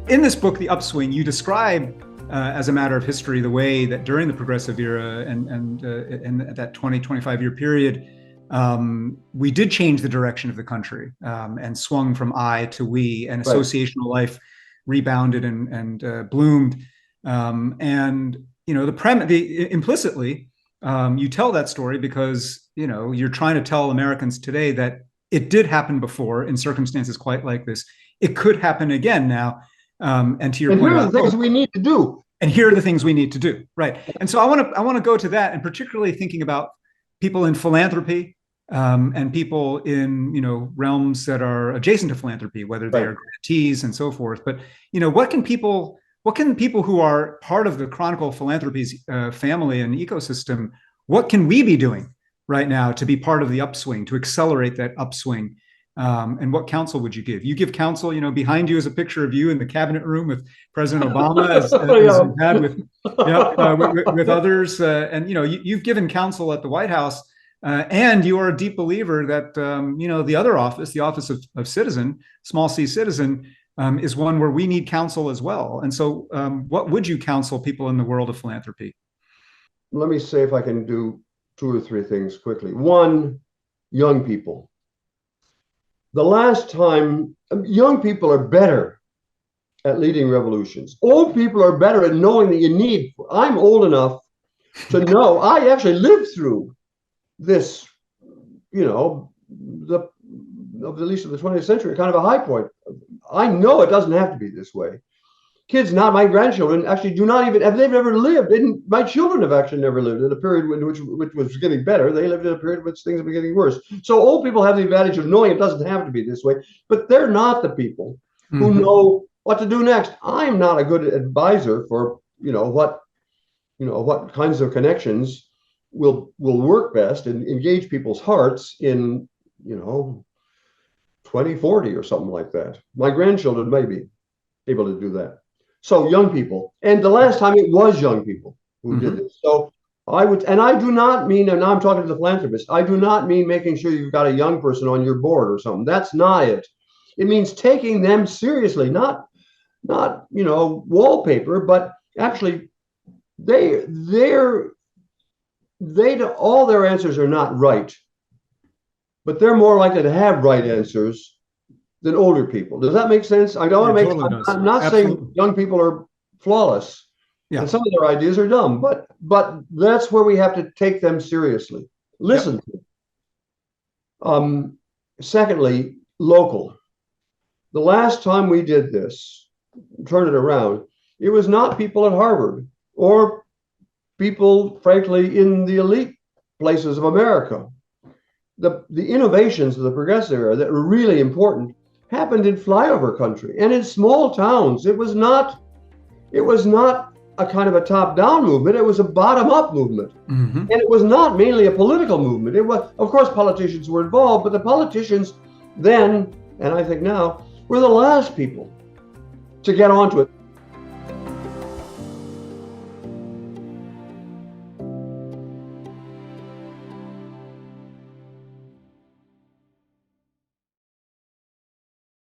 In this book, The Upswing, you describe as a matter of history the way that during the progressive era and that 25-year period, we did change the direction of the country and swung from I to we, and associational life rebounded and bloomed. And implicitly, you tell that story because you're trying to tell Americans today that it did happen before in circumstances quite like this. It could happen again now. And to your point, here are the things we need to do. And here are the things we need to do, right? And so I want to go to that, and particularly thinking about people in philanthropy and people in realms that are adjacent to philanthropy, whether they are grantees and so forth. But what can people who are part of the Chronicle of Philanthropy's family and ecosystem, what can we be doing right now to be part of the upswing, to accelerate that upswing? And what counsel would you give? You give counsel, behind you is a picture of you in the cabinet room with President Obama, as you had with others. And, you've given counsel at the White House, and you are a deep believer that, the other office, the office of citizen, small c citizen, is one where we need counsel as well. And so what would you counsel people in the world of philanthropy? Let me say if I can do 2 or 3 things quickly. One, young people. The last time, young people are better at leading revolutions. Old people are better at knowing that you need. I'm old enough to know I actually lived through this, at least of the 20th century, kind of a high point. I know it doesn't have to be this way. Kids, not my grandchildren, actually do not even, have they've ever lived, and my children have actually never lived in a period which was getting better. They lived in a period in which things have been getting worse. So old people have the advantage of knowing it doesn't have to be this way, but they're not the people who know what to do next. I'm not a good advisor for, what kinds of connections will work best and engage people's hearts in, 2040 or something like that. My grandchildren may be able to do that. So young people, and the last time it was young people who did this. So I do not mean, and now I'm talking to the philanthropist, I do not mean making sure you've got a young person on your board or something. That's not it. It means taking them seriously, not wallpaper, but actually all their answers are not right, but they're more likely to have right answers than older people. Does that make sense? I don't want to make. Totally I'm not saying young people are flawless, and some of their ideas are dumb, but that's where we have to take them seriously. Listen to them. Secondly, local. The last time we did this, turn it around, it was not people at Harvard or people, frankly, in the elite places of America. The innovations of the progressive era that were really important happened in flyover country and in small towns. It was not a kind of a top-down movement. It was a bottom-up movement. And it was not mainly a political movement. It was, of course, politicians were involved, but the politicians then, and I think now, were the last people to get onto it.